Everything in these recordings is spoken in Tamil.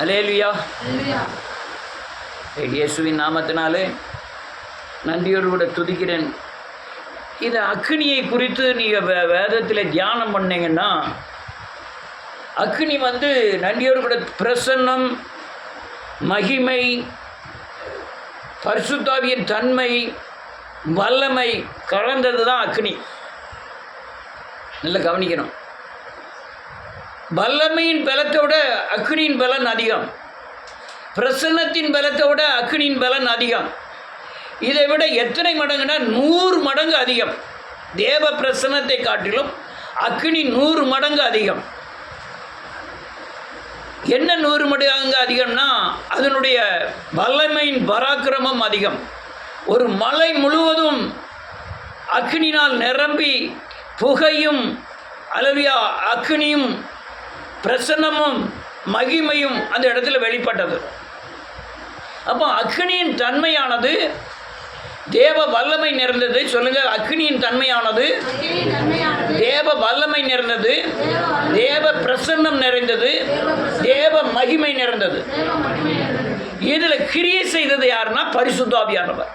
அல்லேலூயா. இயேசுவின் நாமத்தினாலே நன்றியோடு கூட துதிக்கிறேன். இந்த அக்னியை குறித்து நீங்கள் வேதத்தில் தியானம் பண்ணீங்கன்னா, அக்னி நன்றியோடு கூட பிரசன்னம், மகிமை, பரிசுத்தாவியின் தன்மை, வல்லமை கலந்தது தான் அக்னி. நல்லா கவனிக்கணும். வல்லமையின் பலத்தை விட அக்னியின் பலன் அதிகம். பிரசன்னத்தின் பலத்தை விட அக்னியின் பலன் அதிகம். இதை விட எத்தனை மடங்குனா 100 மடங்கு அதிகம். தேவ பிரசன்னத்தை காட்டிலும் அக்னி 100 மடங்கு அதிகம். என்ன 100 மடங்கு அதிகம்னா, அதனுடைய வல்லமையின் பராக்கிரமம் அதிகம். ஒரு மலை முழுவதும் அக்னினால் நிரம்பி புகையும் அல்லவியா அக்னியும் பிரசன்னமும் மகிமையும் அந்த இடத்துல வெளிப்பட்டது. அப்போ அக்னியின் தன்மையானது தேவ வல்லமை நிறைந்தது. சொல்லுங்க, அக்னியின் தன்மையானது தேவ வல்லமை நிறைந்தது, தேவ பிரசன்னம் நிறைந்தது, தேவ மகிமை நிறைந்தது. இதில் கிரியை செய்தது யாருன்னா பரிசுத்தாவியானவர்.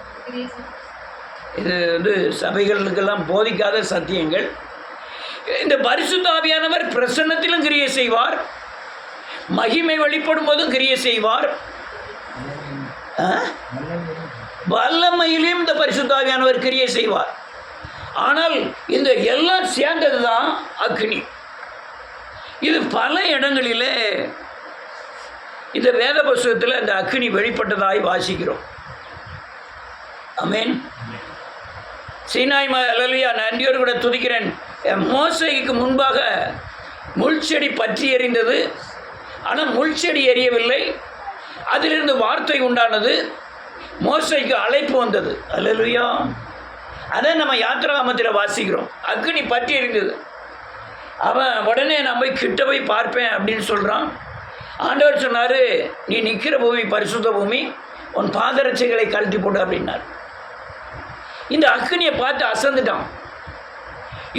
இது சபைகளுக்கெல்லாம் போதிக்காத சத்தியங்கள். இந்த பரிசுத்தாவியானவர் பிரசன்னத்திலும் கிரியை செய்வார், மகிமை வெளிப்படும் போதும் கிரியை செய்வார், வல்லமையிலும் இந்த பரிசுத்தாவியானவர் கிரியை செய்வார். ஆனால் இந்த எல்லாம் சேர்ந்தது தான் அக்னி. இது பல இடங்களிலே இந்த வேத புஸ்தகத்தில் இந்த அக்னி வெளிப்பட்டதாய் வாசிக்கிறோம். ஆமென். சீனாய் அல்லேலூயா. நன்றியோடு கூட துதிக்கிறேன். மோசேக்கு முன்பாக முள்செடி பற்றி எறிந்தது. ஆனால் முள்செடி எரியவில்லை. அதிலிருந்து வார்த்தை உண்டானது. மோசேக்கு அழைப்பு வந்தது. அல்லேலூயா. அதை நம்ம யாத்திராகமத்தில் வாசிக்கிறோம். அக்னி பற்றி எறிந்தது. அவன் உடனே நான் போய் கிட்ட போய் பார்ப்பேன் அப்படின்னு சொல்கிறான். ஆண்டவர் சொன்னார், நீ நிற்கிற பூமி பரிசுத்த பூமி, உன் பாதரட்சைகளை கழட்டி போடு அப்படின்னார். இந்த அக்னியை பார்த்து அசந்துட்டான்.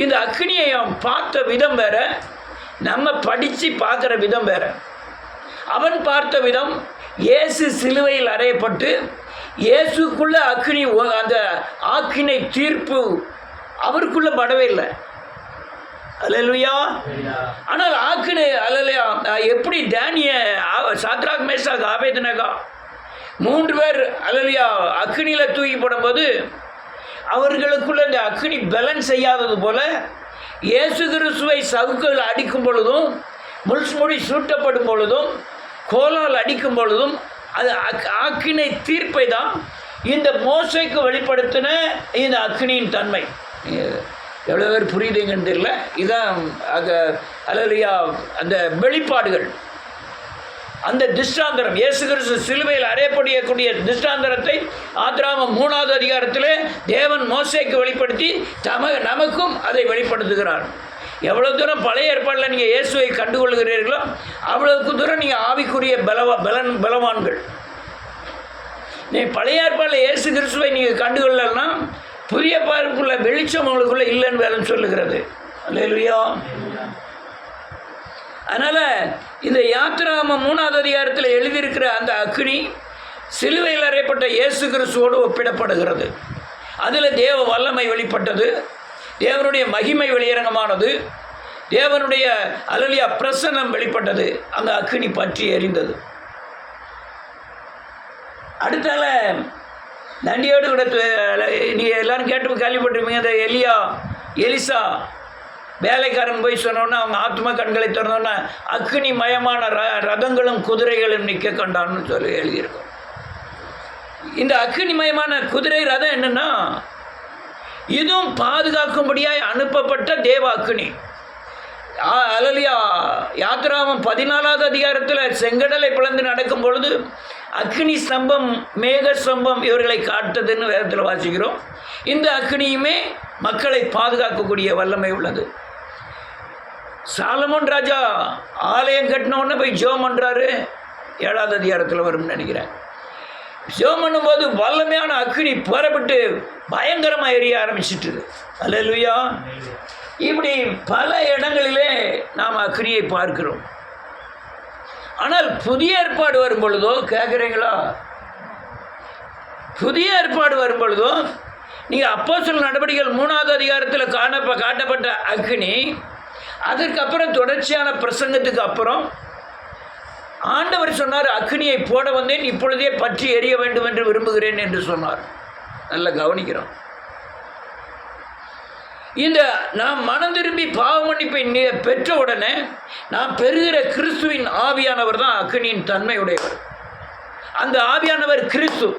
இந்த அக்னியை பார்த்த விதம் வேற, நம்ம படித்து பார்க்குற விதம் வேற. அவன் பார்த்த விதம், இயேசு சிலுவையில் அறையப்பட்டு இயேசுக்குள்ள அக்னி, அந்த ஆக்கினை தீர்ப்பு அவருக்குள்ள படவே இல்லை. அல்லேலூயா. ஆனால் ஆக்கினை அல்லேலூயா. எப்படி தானிய சாத்ராக் மேஷாக் ஆபேத்நேகோ 3 பேர் அல்லேலூயா அக்னியில் தூக்கி போடும்போது அவர்களுக்குள்ள இந்த அக்னி பேலன்ஸ் செய்யாதது போல, இயேசு கிறிஸ்துவை சவுக்குகள் அடிக்கும் பொழுதும், முள்முடி சூட்டப்படும் பொழுதும், கோலால் அடிக்கும் பொழுதும், அது அக்னி தீர்ப்பை தான் இந்த மோசேக்கு வெளிப்படுத்தின இந்த அக்னியின் தன்மை. எவ்வளோ பேர் புரியுதுங்கன்னு தெரியல. இதுதான் அல்லேலூயா அந்த வெளிப்பாடுகள், அந்த திஷ்டாந்தரம். இயேசு கிறிஸ்து சிலுவையில் அறையப்படக்கூடிய திஷ்டாந்தரத்தை ஆதியாகமம் 3வது அதிகாரத்தில் தேவன் மோசேக்கு வெளிப்படுத்தி நமக்கும் அதை வெளிப்படுத்துகிறார். எவ்வளோ தூரம் பழைய ஏற்பாட்டில் நீங்கள் இயேசுவை கண்டுகொள்கிறீர்களோ அவ்வளவுக்கு தூரம் நீங்கள் ஆவிக்குரிய பலவான்கள். நீ பழைய ஏற்பாட்டில் இயேசு கிறிஸ்துவை நீங்கள் கண்டுகொள்ளலன்னா புதிய பார்ப்புக்குள்ள வெளிச்சம் உங்களுக்குள்ள இல்லைன்னு வேலைன்னு சொல்லுகிறது. அல்லேலூயா. அதனால் இந்த யாத்திராகமம் 3வது அதிகாரத்தில் எழுதியிருக்கிற அந்த அக்னி சிலுவையில் அறையப்பட்ட இயேசு கிறிஸ்துவோடு ஒப்பிடப்படுகிறது. அதில் தேவ வல்லமை வெளிப்பட்டது, தேவனுடைய மகிமை வெளியரங்கமானது, தேவனுடைய அல்லேலூயா பிரசன்னம் வெளிப்பட்டது. அந்த அக்னி பற்றி எரிந்தது. அடுத்தால நன்றியோடு கூட நீங்கள் எல்லோரும் கேட்டு கேள்விப்பட்டிருப்பீங்க. அந்த எலிசா வேலைக்காரன் போய் சொன்னோன்னா அவங்க ஆத்மா கண்களை திறந்தோன்னா அக்னி மயமான ரதங்களும் குதிரைகளும் நிற்க கண்டான்னு சொல்லி எழுதியிருக்கோம். இந்த அக்னி மயமான குதிரை ரதம் என்னன்னா, இதுவும் பாதுகாக்கும்படியாய் அனுப்பப்பட்ட தேவ அக்னி. அல்லேலூயா. யாத்திராகமம் 14வது அதிகாரத்தில் செங்கடலை பிளந்து நடக்கும் பொழுது அக்னி ஸ்தம்பம், மேக ஸ்தம்பம் இவர்களை காட்டுதுன்னு வேதத்தில் வாசிக்கிறோம். இந்த அக்னியுமே மக்களை பாதுகாக்கக்கூடிய வல்லமை உள்ளது. சாலமோன் ராஜா ஆலயம் கட்டினோன்னு போய் ஜெபம் பண்ணுறாரு. 7வது அதிகாரத்தில் வரும்னு நினைக்கிறேன். ஜெபம் பண்ணும்போது வல்லமையான அக்னி புறப்பட்டு பயங்கரமாக எரிய ஆரம்பிச்சிட்டு. அல்லேலூயா. இப்படி பல இடங்களிலே நாம் அக்னியை பார்க்கிறோம். ஆனால் புதிய ஏற்பாடு வரும் பொழுதோ, கேட்குறீங்களா, புதிய ஏற்பாடு வரும் பொழுதோ நீங்கள் அப்போஸ்தலர் நடவடிக்கைகள் 3வது அதிகாரத்தில் காட்டப்பட்ட அக்கினி, அதற்கப்புறம் தொடர்ச்சியான பிரசங்கத்துக்கு அப்புறம் ஆண்டவர் சொன்னார், அக்கினியை போட வந்தேன், இப்பொழுதே பற்றி எரிய வேண்டும் என்று விரும்புகிறேன் என்று சொன்னார். நல்லா கவனிக்கிறோம். இந்த நாம் மனம் திரும்பி பாவ மன்னிப்பை பெற்ற உடனே நாம் பெறுகிற கிறிஸ்துவின் ஆவியானவர் தான் அக்கினியின் தன்மையுடையவர். அந்த ஆவியானவர் கிறிஸ்து.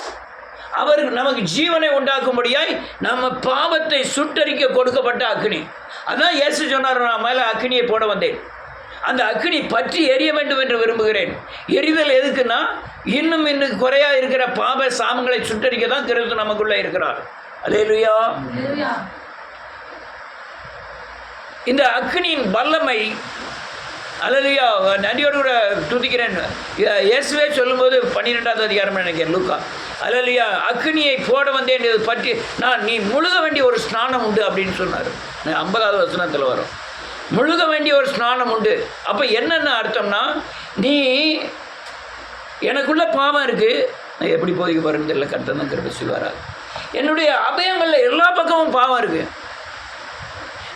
அவர் நமக்கு ஜீவனை உண்டாக்கும்படியாய் நம்ம பாவத்தை சுட்டரிக்க கொடுக்கப்பட்ட அக்கினி. அதான் இயேசு சொன்னார், நான் மேலே அக்கினியை போட வந்தேன், அந்த அக்கினி பற்றி எரிய வேண்டும் என்று விரும்புகிறேன். எரிதல் எதுக்குன்னா, இன்னும் குறையா இருக்கிற பாவ சாமங்களை சுட்டரிக்க தான் கிறிஸ்து நமக்குள்ளே இருக்கிறார். அல்லேலூயா. இந்த அக்கினியின் வல்லமை, அல்லேலூயா, நன்றியோடு கூட துதிக்கிறேன். இயேசுவே சொல்லும்போது 12வது அதிகாரம் நினைக்கிறேன், லூக்கா, அல்லேலூயா, அக்கினியை போட வந்தேன் பற்றி நீ முழுக வேண்டிய ஒரு ஸ்நானம் உண்டு அப்படின்னு சொன்னார். 50வது வசனத்தில் வரும், முழுக வேண்டிய ஒரு ஸ்நானம் உண்டு. அப்போ என்னென்ன அர்த்தம்னா, நீ எனக்குள்ள பாவம் இருக்குது, நான் எப்படி போதிக்க போகிறேன்னு தெரியல, கர்த்தர் கிருபை செய்வாராக. என்னுடைய அபயங்களில் எல்லா பக்கமும் பாவம் இருக்குது.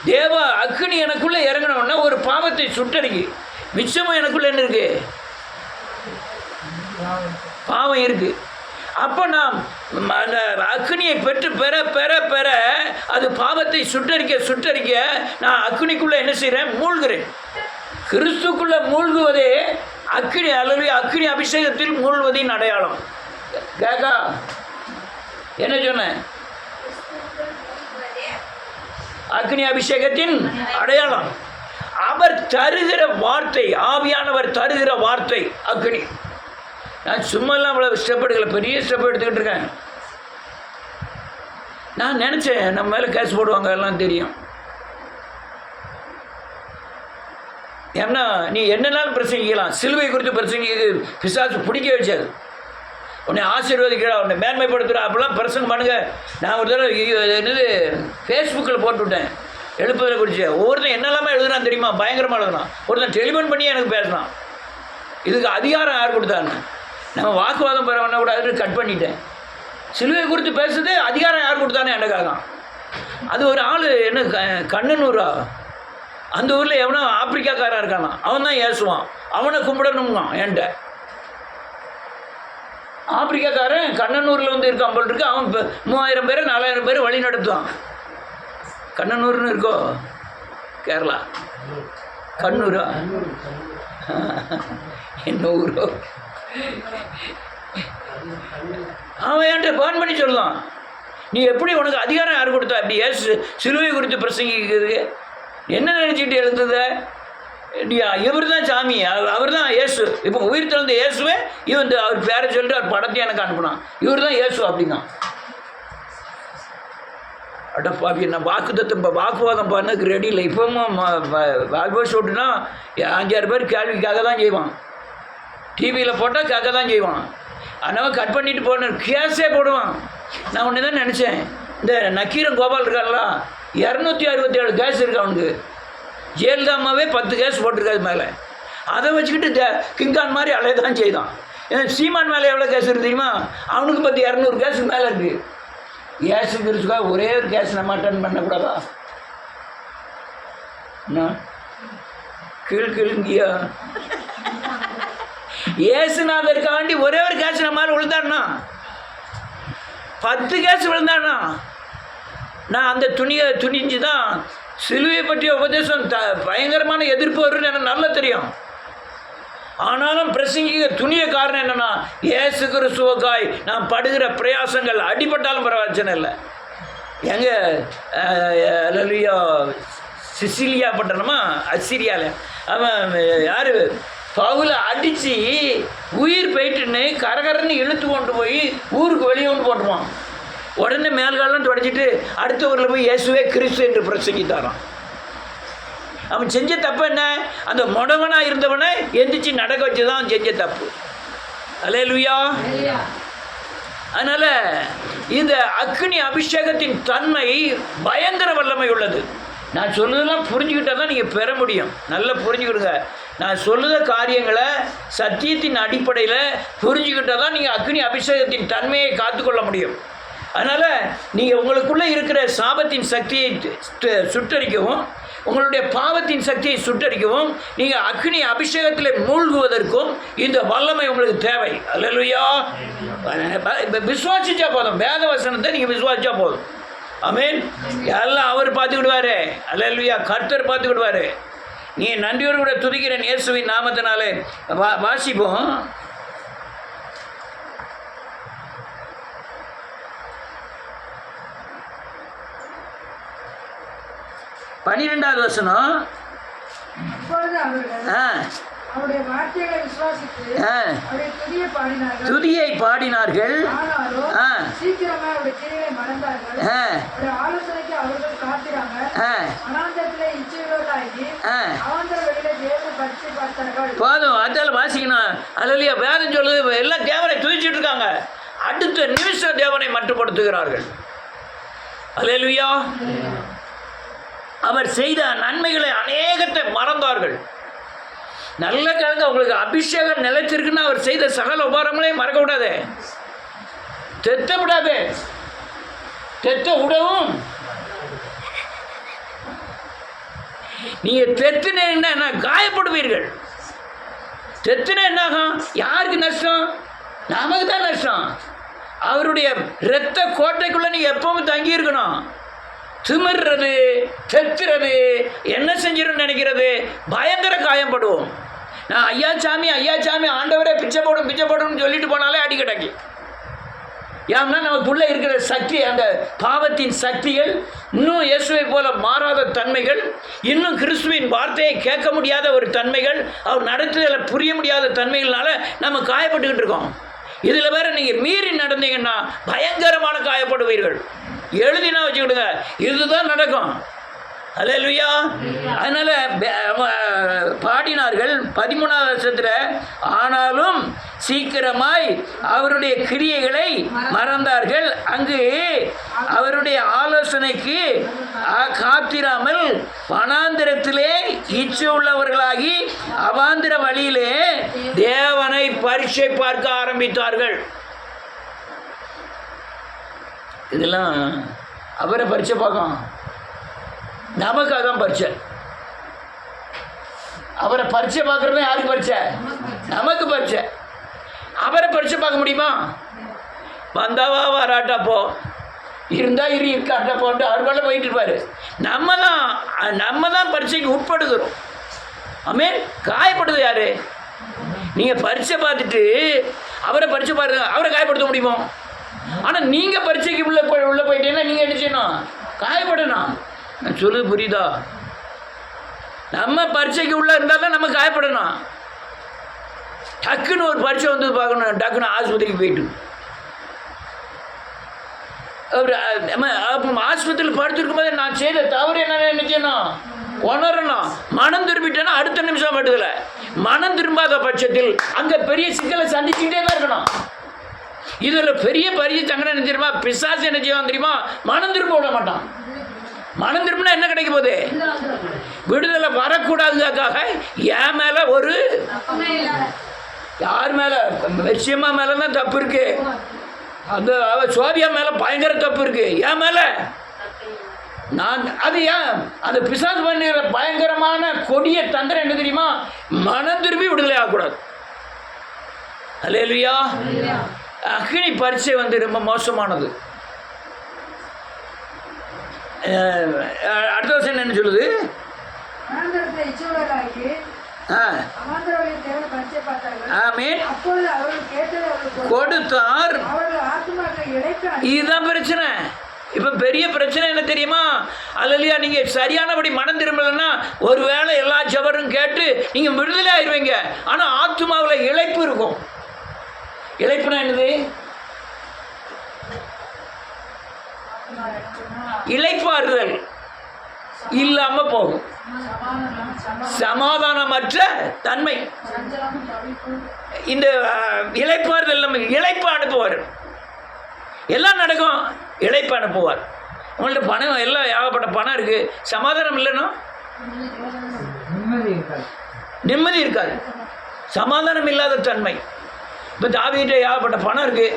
தேவ அக்கினி எனக்குள்ளே இறங்கணும்னா ஒரு பாவத்தை சுட்டரிக்கு, மிச்சமும் எனக்குள்ளே என்ன இருக்கு, பாவம் இருக்குது. அப்போ நாம் அந்த அக்கினியை பெற்று பெற பெற பெற அது பாவத்தை சுட்டரிக்க நான் அக்கினிக்குள்ளே என்ன செய்கிறேன், மூழ்கிறேன். கிறிஸ்துக்குள்ளே மூழ்குவதே அக்கினி, அல்லது அக்கினி அபிஷேகத்தில் மூழ்வதின் அடையாளம். கேக்கா என்ன சொன்னேன், அக்னி அபிஷேகத்தின் அடையாளம். அவர் தருகிற வார்த்தை, ஆவியானவர் தருகிற வார்த்தை அக்னி. நான் சும்மா எல்லாம் அவ்வளோ ஸ்டெப் எடுக்கல, பெரிய ஸ்டெப் எடுத்துக்கிட்டு இருக்கேன். நான் நினச்சேன் நம்ம மேலே கேஸ் போடுவாங்க, எல்லாம் தெரியும். ஏன்னா நீ என்னன்னாலும் பிரசங்கிக்கலாம், சிலுவை குறித்து பிரசங்கிக்கு பிசாசு பிடிக்க வச்சாது. உன்னை ஆசீர்வதிக்கிறா, உன்னை மேன்மைப்படுத்துகிறா, அப்படிலாம் பிரசங்கம் பண்ணுங்க. நான் ஒரு தடவை என்னது ஃபேஸ்புக்கில் போட்டுவிட்டேன், எழுப்புதலை குறித்து. ஒவ்வொருத்தன் என்னெல்லாமே எழுதுனான் தெரியுமா, பயங்கரமாக எழுதுனான். ஒருத்தன் டெலிஃபோன் பண்ணி எனக்கு பேசினான். இதுக்கு அதிகாரம் யார் கொடுத்தான்னு, நம்ம வாக்குவாதம் பெற பண்ணக்கூடாது, கட் பண்ணிட்டேன். சிலுவை குறித்து பேசுறது அதிகாரம் யார் கொடுத்தானே எனக்காக. அது ஒரு ஆள் என்ன கண்ணனூரா, அந்த ஊரில் எவனோ ஆப்பிரிக்காக்காரன் இருக்கானா, அவன் தான் ஏசுவான், அவனை கும்பிடணும்னா. என்கிட்ட ஆப்பிரிக்காக்காரன் கண்ணனூரில் வந்து இருக்கான் போல் இருக்கு. அவன் 3000 பேர் 4000 பேர் வழி நடத்துவான். கண்ணனூர்னு இருக்கோ, கேரளா, கண்ணூரா, என்ன ஊரோ. அவன் என்கிட்ட ஃபோன் பண்ணி சொல்லுவான், நீ எப்படி, உனக்கு அதிகாரம் யார் கொடுத்தா அப்படி ஏசு சிலுவை குறித்து பிரசங்கிக்கிறது, என்ன நினச்சிக்கிட்டு எழுந்தது, இவர் தான் சாமி, அவர் தான் இயேசு. இப்போ உயிர் திறந்த இயேசுவே இவன் அவர் பேரை சொல்லிட்டு அவர் படத்தை எனக்கு அனுப்பினான், இவர் தான் இயேசு அப்படின்னா. அடப்பாப்பி, நான் வாக்குவாதம் பண்ணதுக்கு ரெடி இல்லை. இப்போவும் வால்போஸ் ஓட்டுனா 5-6 பேர் கேள்விக்காக தான் செய்வான், டிவியில் போட்டால் கேட்க தான் செய்வான். அதனால் கட் பண்ணிட்டு போன கேஸே போடுவான். நான் ஒன்று தான் நினச்சேன், இந்த நக்கீரன் கோபால் இருக்காங்களா, 267 கேஸ் இருக்கு அவனுக்கு. ஜெயலலிதாமாவே 10 கேஸ் போட்டிருக்காது மேலே. அதை வச்சுக்கிட்டு கிங்கான் மாதிரி அலைய தான் செய்தான். ஏன்னா சீமான் மேலே எவ்வளோ கேஸ் இருக்குது தெரியுமா, அவனுக்கு 200 கேஸுக்கு மேலே இருக்குது. ஏசு கிறிஸ்துக்காக ஒரே ஒரு கேஸ் நம்ம அட்டன் பண்ணக்கூடாதா? என்ன கிழங்கியா, ஏசுநாதருக்காண்டி ஒரே ஒரு கேஸ் நம்ம மேலே விழுந்தான்னா, 10 கேஸ் விழுந்தானா. நான் அந்த துணிஞ்சு தான் சிலுவை பற்றிய உபதேசம் பயங்கரமான எதிர்ப்பு வரும்னு எனக்கு நல்லா தெரியும். ஆனாலும் பிரசங்கிக்க துணிய காரணம் என்னென்னா, ஏசு கிறிஸ்துவுக்காய் நான் படுகிற பிரயாசங்கள் அடிபட்டாலும் பிரச்சனை இல்லை. எங்கே லலியா சிசிலியா பட்டணமா அசிரியாவில் அவன் யார் பவுலை அடித்து உயிர் போயிட்டுன்னு கரகரன்னு இழுத்து கொண்டு போய் ஊருக்கு வெளியே கொண்டு போட்டுருவான். உடனே மேல்காலம் தொடச்சிட்டு அடுத்த ஊரில் போய் இயேசுவே கிறிஸ்து என்று பிரசங்கித்தாரான். அவன் செஞ்ச தப்பு என்ன, அந்த முடவனாக இருந்தவனை எந்திரிச்சு நடக்க வச்சு தான் அவன் செஞ்ச தப்பு. அல்லேலூயா. அதனால் இந்த அக்னி அபிஷேகத்தின் தன்மை பயங்கர வல்லமை உள்ளது. நான் சொல்லுறதெல்லாம் புரிஞ்சுக்கிட்டால் தான் நீங்கள் பெற முடியும். நல்லா புரிஞ்சுக்கிடுங்க. நான் சொல்லுத காரியங்களை சத்தியத்தின் அடிப்படையில் புரிஞ்சுக்கிட்டால் தான் நீங்கள் அக்னி அபிஷேகத்தின் தன்மையை காத்துக்கொள்ள முடியும். அதனால் நீங்கள் உங்களுக்குள்ளே இருக்கிற சாபத்தின் சக்தியை சுட்டரிக்கவும், உங்களுடைய பாவத்தின் சக்தியை சுட்டரிக்கவும், நீங்கள் அக்னி அபிஷேகத்தில் மூழ்குவதற்கும் இந்த வல்லமை உங்களுக்கு தேவை. அல்லேலூயா. விசுவாசிச்சா போதும், வேத வசனத்தை நீங்கள் விசுவாசிச்சா போதும். ஆமென். எல்லாம் அவர் பார்த்துக்கிடுவாரு. அல்லேலூயா. கர்த்தர் பார்த்துக்கிடுவாரு. நீ நன்றியோடு கூட துதிக்கிறேன் இயேசுவின் நாமத்தினாலே. வாசிப்போம். பன்னிரெண்டாவது வசனம். துதியை பாடினார்கள், போதும். அதில் வாசிக்கணும். அல்லேலூயா. வேதம் சொல்லுது, எல்லாம் தேவனை துதிச்சுட்டு இருக்காங்க, அடுத்த நிமிஷம் தேவனை மட்டுப்படுத்துகிறார்கள். அல்லேலூயா. அவர் செய்த நன்மைகளை அநேகத்தை மறந்தார்கள். நல்ல கலங்க உங்களுக்கு அபிஷேகம் நிலைத்திருக்குன்னா அவர் செய்த சகல உபகாரங்களையும் மறக்க விடாது, தெத்த விடாது. தெத்த விடவும் நீங்க தெத்துனீங்கன்னா என்ன, காயப்படுவீர்கள். தெத்துனா என்னாகும்? யாருக்கு நஷ்டம்? நமக்கு தான் நஷ்டம். அவருடைய இரத்த கோட்டைக்குள்ள நீங்க எப்பவும் தங்கி இருக்கணும். திமிர்றது, தெத்துறது, என்ன செஞ்சிடும் நினைக்கிறது, பயங்கர காயப்படுவோம். நான் ஐயா சாமி ஆண்டவரே பிச்சை போடும்னு சொல்லிட்டு போனாலே அடி கிடக்கி. ஏன்னா நமக்குள்ளே இருக்கிற சக்தி, அந்த பாவத்தின் சக்திகள், இன்னும் இயேசுவை போல மாறாத தன்மைகள், இன்னும் கிறிஸ்துவின் வார்த்தையை கேட்க முடியாத ஒரு தன்மைகள், அவர் நடத்துதலை புரிய முடியாத தன்மைகள்னால நம்ம காயப்பட்டுக்கிட்டு இருக்கோம். இதில் வேற நீங்கள் மீறி நடந்தீங்கன்னா பயங்கரமான காயப்படுவீர்கள். எழுதினா வச்சுக்கிடுங்க, இதுதான் நடக்கும். அல்லேலூயா. அதனால பாடினார்கள் 13வது வருஷத்துல, ஆனாலும் சீக்கிரமாய் அவருடைய கிரியைகளை மறந்தார்கள். அங்கு அவருடைய ஆலோசனைக்கு காத்திராமல் வனாந்திரத்திலே இச்சை உள்ளவர்களாகி அவாந்திர வழியிலே தேவனை பரீட்சை பார்க்க ஆரம்பித்தார்கள். இதெல்லாம் அவரை பரீட்சை பார்க்கும், நமக்காக தான் பரீட்சை. அவரை பரீட்சை பார்க்கறது யாருக்கு பரீட்சை? நமக்கு பரீட்சை. அவரை பரீட்சை பார்க்க முடியுமா? வந்தாவா வராட்டா போ, இருந்தா இருக்காட்டா போட்டு அவர் பாட்டு போயிட்டு இருப்பாரு. நம்ம தான் பரீட்சைக்கு உட்படுகிறோம். ஆமென். காயப்படுது யாரு? நீங்க பரீட்சை பார்த்துட்டு அவரை பரீட்சை பாருங்க, அவரை காயப்படுத்த முடியுமோ? ஆனால் நீங்கள் பரீட்சைக்கு உள்ளே போயிட்டீங்கன்னா நீங்கள் என்ன செய்யணும்? காயப்படணும். நான் சொல்லுது புரியுதா? நம்ம பரீட்சைக்கு உள்ளே இருந்தால் தான் நம்ம காயப்படணும். டக்குன்னு ஒரு பரீட்சை வந்து பார்க்கணும், டக்குன்னு ஆஸ்பத்திரிக்கு போயிட்டு ஆஸ்பத்திரியில் படுத்திருக்கும் போது நான் செய்த தவறு என்னன்னு என்ன செய்யணும்? உணரணும். மனம் திரும்பிட்டேன்னா அடுத்த நிமிஷம் மட்டுதில்லை. மனம் திரும்பாத பட்சத்தில் அங்கே பெரிய சிக்கலை சந்திச்சுக்கிட்டே தான் இருக்கணும். இதில் பெரிய சங்கடம் என்ன தெரியுமா? பிசாசு என்ன செய்வான் தெரியுமா? மனம் திரும்ப விட மாட்டான். மனம் திரும்பினா என்ன கிடைக்க போகுது? விடுதலை வரக்கூடாதுக்காக என் மேலே ஒரு, யார் மேலே? லட்சியமா மேலே தான் தப்பு இருக்கு. அந்த சோபியா மேலே பயங்கர தப்பு இருக்கு. என் மேலே நான் அது ஏன் அந்த பிசாசு பண்ணுற பயங்கரமான கொடிய தந்திரம் என்ன தெரியுமா? மனம் திரும்பி விடுதலை ஆகக்கூடாது. அல்லேலூயா. அக்னி பரீட்சை வந்து ரொம்ப மோசமானது. அடுத்த வருஷம் என்ன சொல்லுது? கொடுத்தார். இதுதான் பிரச்சனை. இப்ப பெரிய பிரச்சனை என்ன தெரியுமா? அல்லையா, நீங்க சரியானபடி மனம் திரும்பலன்னா ஒருவேளை எல்லா ஜபரும் கேட்டு நீங்க விடுதலை ஆயிடுவீங்க. ஆனா ஆத்துமாவில் இழைப்பு இருக்கும். இழைப்புனா என்னது? இளைப்பாறுதல் இல்லாம போகும். சமாதானமற்ற தன்மை. இந்த இளைப்பாறுதல் நம்ம இளைப்பு அனுப்புவார். எல்லாம் நடக்கும், இளைப்பு அனுப்புவார். உங்கள்ட்ட பணம் எல்லாம் ஏகப்பட்ட பணம் இருக்கு, சமாதானம் இல்லைன்னா நிம்மதி இருக்காது. சமாதானம் இல்லாத தன்மை. இப்போ தாவீதுகிட்ட ஏகப்பட்ட பணம் இருக்கு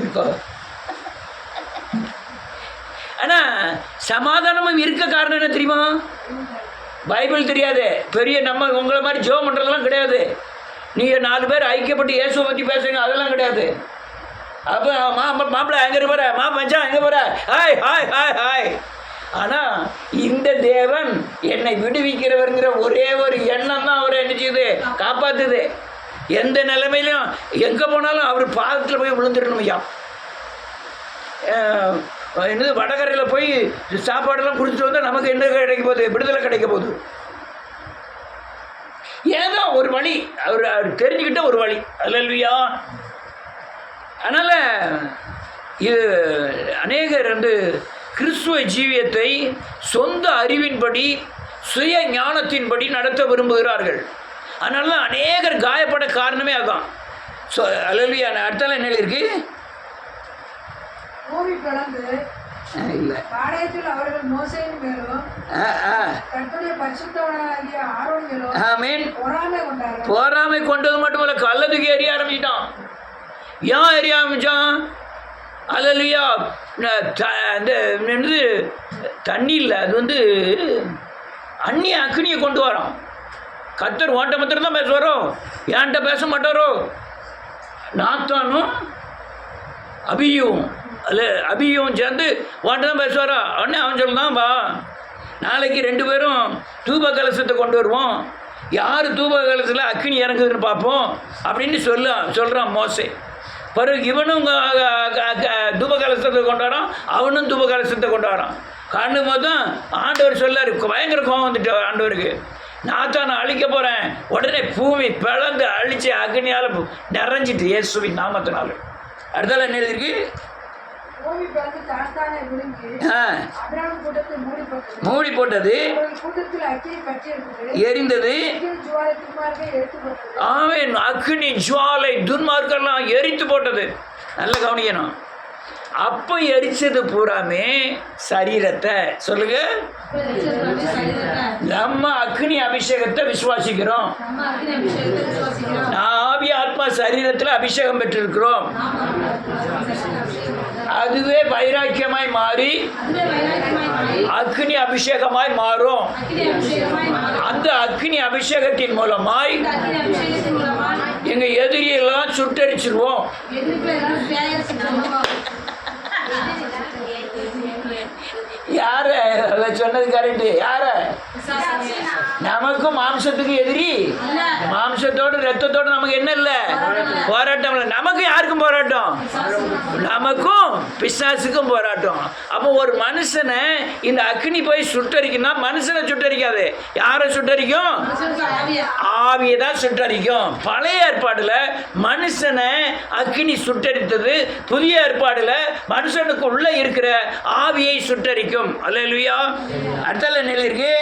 இருக்கோ, ஆனால் சமாதானமும் இருக்க காரணம் என்ன தெரியுமா? பைபிள் தெரியாது, பெரிய நம்ம உங்களை மாதிரி ஜெபம் பண்ணுறதெல்லாம் கிடையாது. நீங்கள் 4 பேர் ஐக்கியப்பட்டு இயேசுவை பற்றி பேசுறீங்க, அதெல்லாம் கிடையாது. அப்போ மாப்பிள்ளை எங்கே போகிற, மச்சான் எங்கே போகிற, ஹாய் ஹாய் ஹாய் ஹாய். ஆனால் இந்த தேவன் என்னை விடுவிக்கிறவருங்கிற ஒரே ஒரு எண்ணம் தான் அவரை என்ன செய்யுது, காப்பாற்றுது. எந்த நிலைமையிலும் எங்கே போனாலும் அவர் பாதத்தில் போய் விழுந்துடணும் ஐயா. என்னது வடகரையில் போய் சாப்பாடெல்லாம் குடிச்சிட்டு வந்தால் நமக்கு என்ன கிடைக்க போகுது? விடுதலை கிடைக்க போகுது. ஏதோ ஒரு வழி அவர் தெரிஞ்சுக்கிட்ட ஒரு வழி. அல்லேலூயா. அதனால் இது அநேகர் கிறிஸ்துவ ஜீவியத்தை சொந்த அறிவின்படி சுய ஞானத்தின்படி நடத்த விரும்புகிறார்கள். அதனால தான் அநேகர் காயப்பட காரணமே அதுதான். அல்லேலூயா. அடுத்தால என்ன இருக்கு? இல்லை, பொறாமை கொண்டது மட்டுமல்ல, கள்ள தூக்கி எறிய ஆரம்பிச்சிட்டான். ஏன் எறிய ஆரம்பிச்சான்? அல்லேலூயா. அந்த தண்ணி இல்லை, அது அந்நிய அக்னியை கொண்டு வரோம். கர்த்தர் ஓட்ட மாத்திரம் தான் பேசுவாரோ, ஏன்ட்ட பேச மாட்டாரோ. நாத்தானும் அபியும் சேர்ந்து ஓட்ட தான் பேசுவாரா. உடனே அவன் சொல்லலாம், வா நாளைக்கு 2 பேரும் தூப கலசத்தை கொண்டு வருவோம், யார் தூப கலசத்தில் அக்னி இறங்குதுன்னு பார்ப்போம் அப்படின்னு சொல்கிறான் மோசே. பிறகு இவனும் தூப கலசத்தை கொண்டு வரான், அவனும் தூப கலசத்தை கொண்டு வரான். காணும் போது தான் ஆண்டவர் சொல்லார், பயங்கர கோபம் வந்துட்டு ஆண்டவருக்கு, நான் தான் அழிக்க போகிறேன். உடனே பூமி பிளந்து அழித்து அக்னியால் நிறைஞ்சிட்டு இயேசுவின் நாமத்தினால. அடுத்தால என்ன எழுதிருக்கு? மூடி போட்டது, எரிந்தது. ஆமென். அக்னி ஜுவாலை துன்மார்க்கெல்லாம் எரித்து போட்டது. நல்ல கவனிக்கணும். அப்போ எரிச்சது பூராமே சரீரத்தை. சொல்லுங்க, நம்ம அக்னி அபிஷேகத்தை விசுவாசிக்கிறோம். ஆவி ஆத்மா சரீரத்தில் அபிஷேகம் பெற்றிருக்கிறோம். அதுவே வைராக்கியமாய் மாறி அக்னி அபிஷேகமாய் மாறும். அந்த அக்னி அபிஷேகத்தின் மூலமாய் எங்க எதிரியெல்லாம் சுட்டரிச்சிருவோம். யார சொன்னது கரெக்டு? யார? நமக்கும் மாம்சத்துக்கும் எதிரி. மாம்சத்தோடு ரத்தத்தோடு நமக்கு என்ன இல்லை? போராட்டம் இல்லை. நமக்கு யாருக்கும் போராட்டம்? நமக்கும் பிசாசுக்கும் போராட்டம். அப்போ ஒரு மனுஷனை இந்த அக்னி போய் சுட்டரிக்குன்னா மனுஷனை சுட்டரிக்காது. யாரை சுட்டரிக்கும்? ஆவியை தான் சுட்டரிக்கும். பழைய ஏற்பாடுல மனுஷனை அக்னி சுட்டரித்தது, புதிய ஏற்பாடுல மனுஷனுக்கு உள்ள இருக்கிற ஆவியை சுட்டரிக்கும். அல்லேலூயா. அடுத்த நிலை இருக்கு.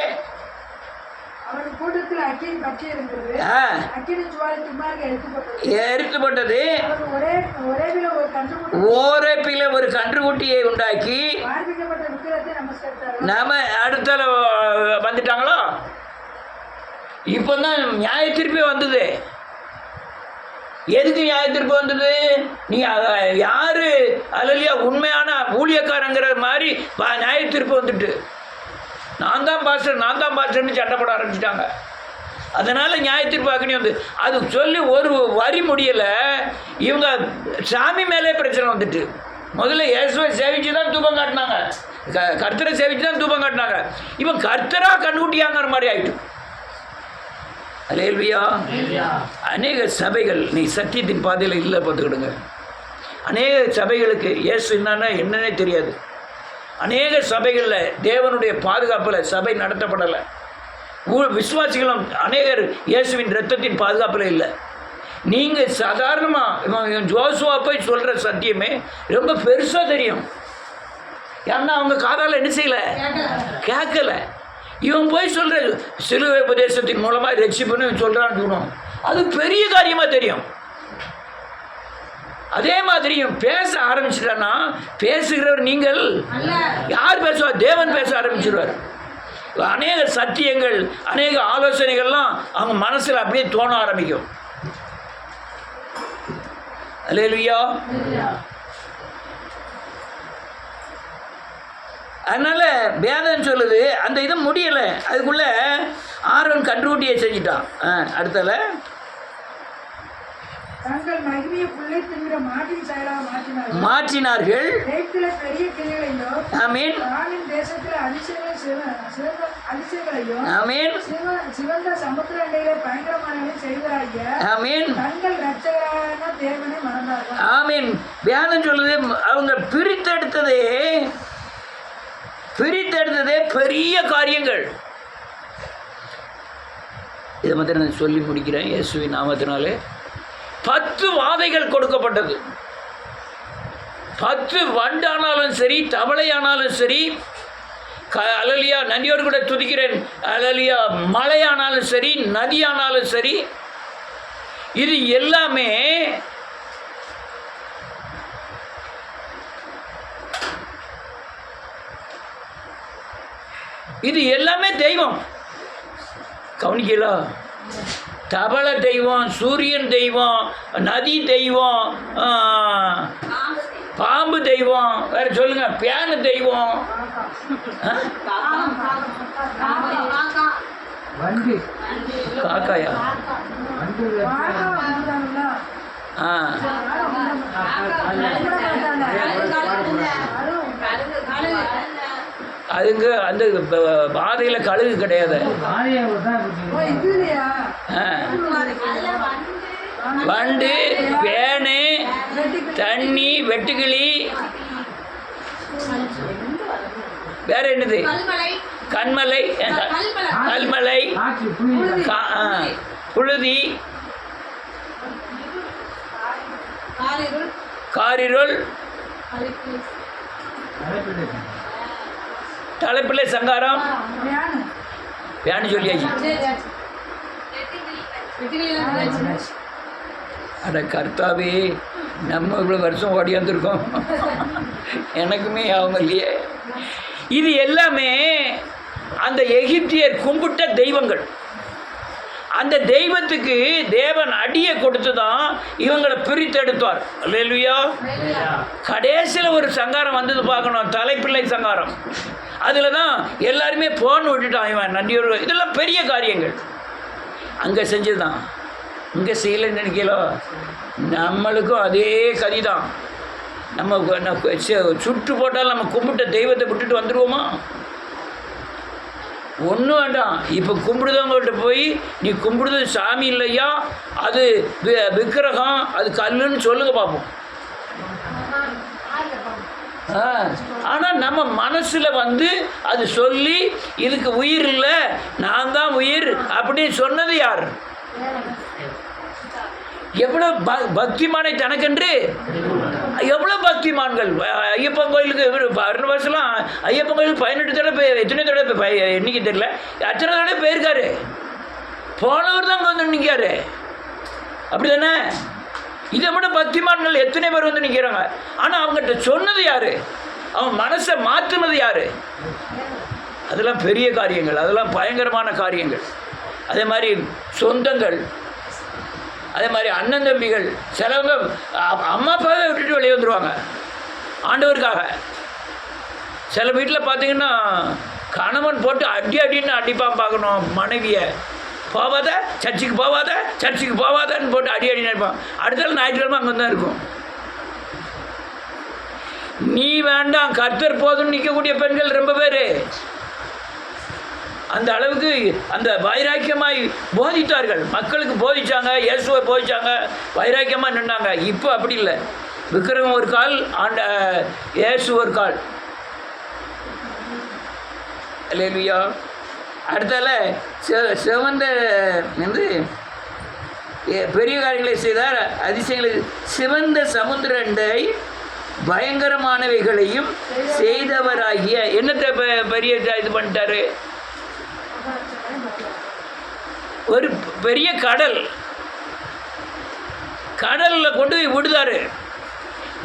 எரித்து போட்டது. ஓரேப்பில ஒரு கன்றுக்குட்டியை உண்டாக்கி நாம அடுத்த வந்துட்டாங்களோ. இப்பதான் நியாய தீர்ப்பே வந்தது. எதுக்கு நியாய தீர்ப்பு வந்தது? நீ யாரு அல்லையா உண்மையான ஊழியக்காரங்கிற மாதிரி நியாய தீர்ப்பு வந்துட்டு, நான் தான் பாஸ்டர்னு சட்டப்பட ஆரம்பிச்சிட்டாங்க. அதனால் நியாய தீர்ப்பு அக்னி வந்து அது சொல்லி ஒரு வரி முடியலை. இவங்க சாமி மேலே பிரச்சனை வந்துட்டு. முதல்ல இயேசுவை சேவிச்சு தான் தூபம் காட்டினாங்க, கர்த்தரை சேவிச்சு தான் தூபம் காட்டினாங்க. இவன் கர்த்தராக கண்ணுக்குட்டியாங்கிற மாதிரி ஆகிட்டு. அல்லேலூயா. அநேக சபைகள் நீ சத்தியத்தின் பாதையில் இல்லை பார்த்துக்கிடுங்க. அநேக சபைகளுக்கு இயேசு என்னன்னே தெரியாது. அநேக சபைகளில் தேவனுடைய பாதுகாப்பில் சபை நடத்தப்படலை. விசுவாசிகளும் அநேகர் இயேசுவின் இரத்தத்தின் பாதுகாப்பில் இல்லை. நீங்கள் சாதாரணமாக ஜோசுவா போய் சொல்கிற சத்தியமே ரொம்ப பெருசாக தெரியும். ஏன்னா அவங்க காதால் என்ன செய்யலை, கேட்கலை. இவன் போய் சொல்கிற சிலுவை உபதேசத்தின் மூலமாக ரட்சிப்புன்னு சொல்கிறான்னு சொன்னோம், அது பெரிய காரியமாக தெரியும். அதே மாதிரி பேச ஆரம்பிச்சிட்டான்னா பேசுகிறவர் நீங்கள் யார் பேசுவார்? தேவன் பேச ஆரம்பிச்சிருவார். அநேக சத்தியங்கள், அநேக ஆலோசனைகள்லாம் அவங்க மனசில் அப்படியே தோண ஆரம்பிக்கும். அல்லேலூயா. அதனால் வேதம் சொல்லுது, அந்த இது முடியலை, அதுக்குள்ளே ஆரோன் கன்றுக்குட்டியை செஞ்சிட்டான். அடுத்தல மாற்றினார்கள். ஆமென். ஆமென். ஆமென். ஆமென். வேதம் சொல்லுது, அவங்க பிரித்தெடுத்ததே பெரிய காரியங்கள். இதை மட்டும் நான் சொல்லி முடிக்கிறேன். இயேசுவின் நாமத்தினாலே 10 வாதைகள் கொடுக்கப்பட்டது. 10 வண்டானாலும் சரி, தவளையானாலும் சரி, அல்லேலூயா, நன்றியோடு கூட துதிக்கிறேன். அல்லேலூயா, மழையானாலும் சரி, நதியானாலும் சரி, இது எல்லாமே தெய்வம். கவனிக்கலாம். தவளை தெய்வம், சூரியன் தெய்வம், நதி தெய்வம், பாம்பு தெய்வம், வேற சொல்லுங்க, பியானு தெய்வம், காக்காயா, அதுங்க அந்த பாதையில் கழுகு கிடையாது. வண்டு, பேனு, தண்ணி, வெட்டுக்கிளி, வேற என்னது, கண்மலை, கல்மலை, புழுதி, காரிருள், தலைப்பிள்ளை சங்காரம், பியானு சொல்லியாச்சு. அட கர்த்தாவே, நம்ம இவ்வளோ வருஷம் ஓடி வந்திருக்கோம், எனக்குமே ஞாபகம் இல்லையே. இது எல்லாமே அந்த எகிப்தியர் கும்பிட்ட தெய்வங்கள். அந்த தெய்வத்துக்கு தேவன் அடியை கொடுத்து தான் இவங்களை பிரித்தெடுத்தார். அல்லேலூயா. கடைசியில் ஒரு சங்காரம் வந்தது பார்க்கணும், தலைப்பிள்ளை சங்காரம். அதில் தான் எல்லாருமே போன் விட்டுட்டான் இவன் நன்றியோடு. இதெல்லாம் பெரிய காரியங்கள் அங்கே செஞ்சது தான், இங்கே செய்யலைன்னு நினைக்கலோ. நம்மளுக்கும் அதே கதி தான். நம்ம சுட்டு போட்டால் நம்ம கும்பிட்ட தெய்வத்தை விட்டுட்டு வந்துடுவோமா? ஒன்றும் வேண்டாம். இப்போ கும்பிடுதவங்கள்ட்ட போய், நீ கும்பிடுறது சாமி இல்லையா, அது விக்கிரகம், அது கல்லுன்னு சொல்லுங்க பார்ப்போம். ஆனால் நம்ம மனசில் அது சொல்லி, இதுக்கு உயிர் இல்லை, நான் தான் உயிர் அப்படின்னு சொன்னது யார்? எவ்வளோ பக்திமானை தனக்கென்று, எவ்வளோ பக்திமான்கள். ஐயப்பன் கோயிலுக்கு 2 வருஷம்லாம் ஐயப்பன் கோயிலுக்கு 18 தடவை, எத்தனை தடவை என்னைக்கு தெரியல, அத்தனை தடவை போயிருக்காரு. போனவர் தான் வந்து நிற்காரு, அப்படி தானே? இதை விட பக்திமான்கள் எத்தனை பேர் வந்து நிற்கிறாங்க. ஆனால் அவங்ககிட்ட சொன்னது யார்? அவன் மனசை மாற்றினது யார்? அதெல்லாம் பெரிய காரியங்கள், அதெல்லாம் பயங்கரமான காரியங்கள். அதே மாதிரி சொந்தங்கள், அதே மாதிரி அண்ணன் தம்பிகள். சிலவங்க அம்மா அப்பாவே விட்டுட்டு வெளியே வந்துடுவாங்க ஆண்டவருக்காக. சில வீட்டில் பார்த்தீங்கன்னா கணவன் போட்டு அடின்னு அடிப்பான் பார்க்கணும் மனைவியை. போவாத சர்ச்சுக்கு, போவாத சர்ச்சுக்கு, போவாதன்னு போட்டு அடின்னு அடிப்பான். அடுத்த ஞாயிற்றுக்கிழமை அங்கே தான் இருக்கும். நீ வேண்டாம், கர்த்தர் போதும்னு நிற்கக்கூடிய பெண்கள் ரொம்ப பேர். அந்த அளவுக்கு அந்த வைராக்கியமாய் போதித்தார்கள், மக்களுக்கு போதிச்சாங்க, இயேசுவை போதிச்சாங்க, வைராக்கியமாக நின்றாங்க. இப்போ அப்படி இல்லை. விக்கிரகம் ஒரு கால், இயேசு ஒரு கால். அல்லேலூயா. அடுத்தால சிவந்த பெரிய காரியங்களை செய்தார், அதிசயங்களை. சிவந்த சமுத்திரண்டை பயங்கரமானவைகளையும் செய்தவராகிய என்னத்தை பெரிய இது பண்ணிட்டாரு? ஒரு பெரிய கடலில் கொண்டு போய் விடுதாரு.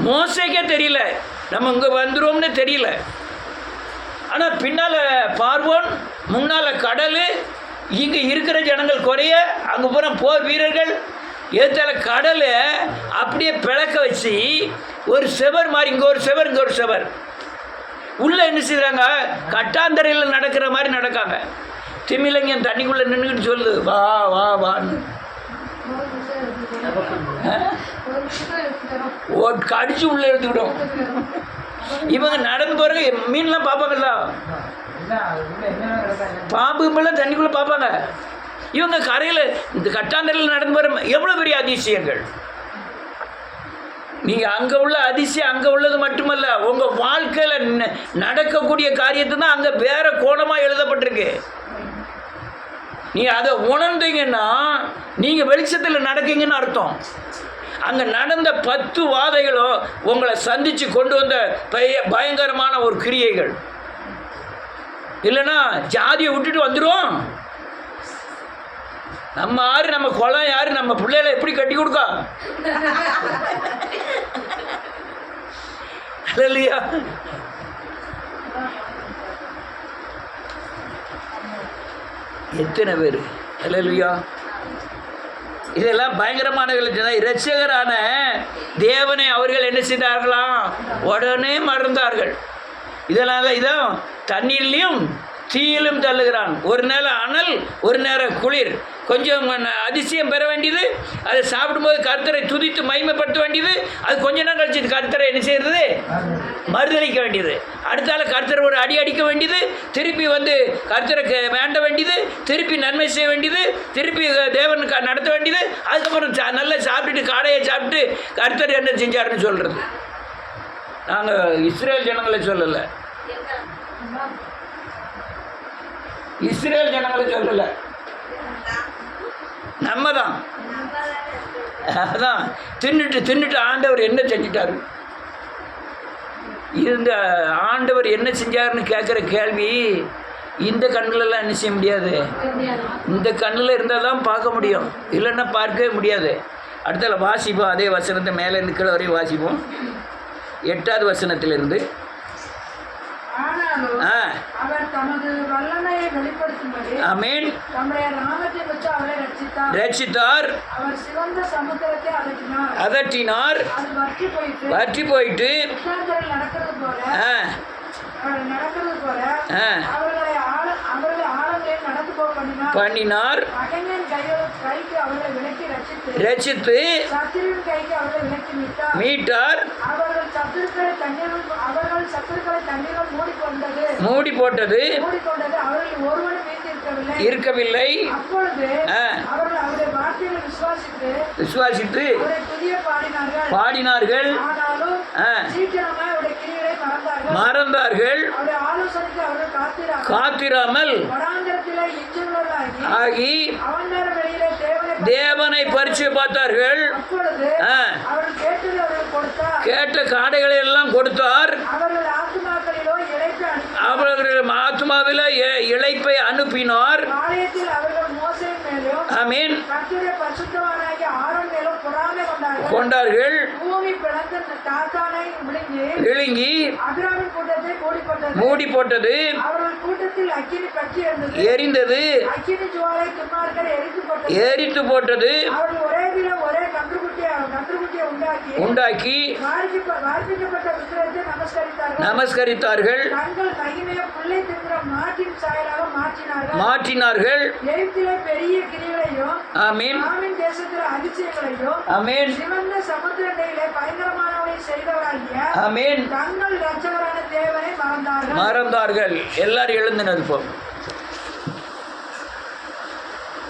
மோசைக்கே தெரியல நம்ம இங்கே வந்துடுவோம்னு தெரியல. ஆனால் பின்னால் பார்வோன் முன்னால் கடல், இங்கே இருக்கிற ஜனங்கள் குறைய, அங்கே பூரா போர் வீரர்கள், ஏத்தால கடலை அப்படியே பிளக்க வச்சு ஒரு செவர் மாதிரி, இங்கே ஒரு செவர், இங்கே ஒரு செவர், உள்ளே என்ன செய்கிறாங்க, கட்டாந்தரையில் நடக்கிற மாதிரி நடக்காங்க. திமிலங்க தண்ணிக்குள்ளே நின்றுக்கிட்டு சொல்லுது, வா வா வான்னு. கடிச்சு உள்ளே எடுத்துக்கிட்டோம். இவங்க நடந்து போகிறங்க, மீன்லாம் பார்ப்பாங்கல்ல, பாம்புமெல்லாம் தண்ணிக்குள்ளே பார்ப்பாங்க. இவங்க கரையில் இந்த கட்டாந்தரையில் நடந்து போகிற எவ்வளோ பெரிய அதிசயங்கள். நீங்கள் அங்கே உள்ள அதிசயம் அங்கே உள்ளது மட்டுமல்ல, உங்கள் வாழ்க்கையில் நடக்கக்கூடிய காரியத்தை தான் அங்கே வேறு கோணமாக எழுதப்பட்டிருக்கு. நீங்கள் அதை உணர்ந்தீங்கன்னா நீங்கள் வெளிச்சத்தில் நடக்கீங்கன்னு அர்த்தம். அங்கே நடந்த 10 வாதைகளோ உங்களை சந்தித்து கொண்டு வந்த பயங்கரமான ஒரு கிரியைகள். இல்லைன்னா ஜாதியை விட்டுட்டு வந்துடும். நம்ம யாரு, நம்ம குளம் யாரு, நம்ம பிள்ளைகளை எப்படி கட்டி கொடுக்கா இல்லையா? எத்தனை பேர் இல்லையா? இதெல்லாம் பயங்கரமானவர்கள். இரட்சகரான தேவனை அவர்கள் என்ன செய்தார்களாம், உடனே மறந்தார்கள். இதனால் இதான் தண்ணீர்லையும் தீயிலும் தள்ளுகிறான். ஒரு நேரம் அனல், ஒரு நேரம் குளிர். கொஞ்சம் அதிசயம் பெற வேண்டியது, அதை சாப்பிடும்போது கர்த்தரை துதித்து மகிமைப்படுத்த வேண்டியது. அது கொஞ்ச நேரம் கழிச்சு கர்த்தரை என்ன செய்கிறது, மறுதளிக்க வேண்டியது. அடுத்தால கர்த்தரை ஒரு அடி அடிக்க வேண்டியது, திருப்பி வந்து கர்த்தருக்கு வேண்ட வேண்டியது, திருப்பி நன்மை செய்ய வேண்டியது, திருப்பி தேவனுக்கு நடத்த வேண்டியது. அதுக்கப்புறம் நல்லா சாப்பிட்டுட்டு காடையை சாப்பிட்டு கர்த்தர் என்ன செஞ்சாருன்னு சொல்கிறது. நாங்கள் இஸ்ரேல் ஜனங்களை சொல்லலை, இஸ்ரேல் ஜனங்களை சொல்லலை, நம்ம தான். அதான் தின்னுட்டு ஆண்டவர் என்ன செஞ்சிட்டாரு, இந்த ஆண்டவர் என்ன செஞ்சாருன்னு கேட்குற கேள்வி இந்த கண்ணிலலாம் என்ன செய்ய முடியாது. இந்த கண்ணில் இருந்தால் தான் பார்க்க முடியும், இல்லைன்னா பார்க்கவே முடியாது. அடுத்தால வாசிப்போம், அதே வசனத்தை மேலே கீழே வரையும் வாசிப்போம். 8வது வசனத்திலிருந்து. ரட்சித்தார், அதட்டினார், வற்றி போயிட்டு பண்ணினார், ரட்சித்து மீட்டார், மூடி போட்டது இருக்கவில்லை. விசுவாசித்து பாடினார்கள், மறந்தார்கள், காத்திராமல் ஆகி தேவனை பரிச்சை பார்த்தார்கள். கேட்ட காடைகளை எல்லாம் கொடுத்தார், அவர்கள் ஆத்மாவில் இளைப்பை அனுப்பினார். ஆமீன். கொண்டார்கள், விழுங்கி மூடி போட்டது, எரிந்தது, எரித்து போட்டது, உண்டாக்கி நமஸ்கரித்தார்கள், மாற்றினார்கள். ஆமீன். ஆமீன். ஆமீன். மறந்தார்கள். எல்லாரும் எழுந்து நிற்போம்.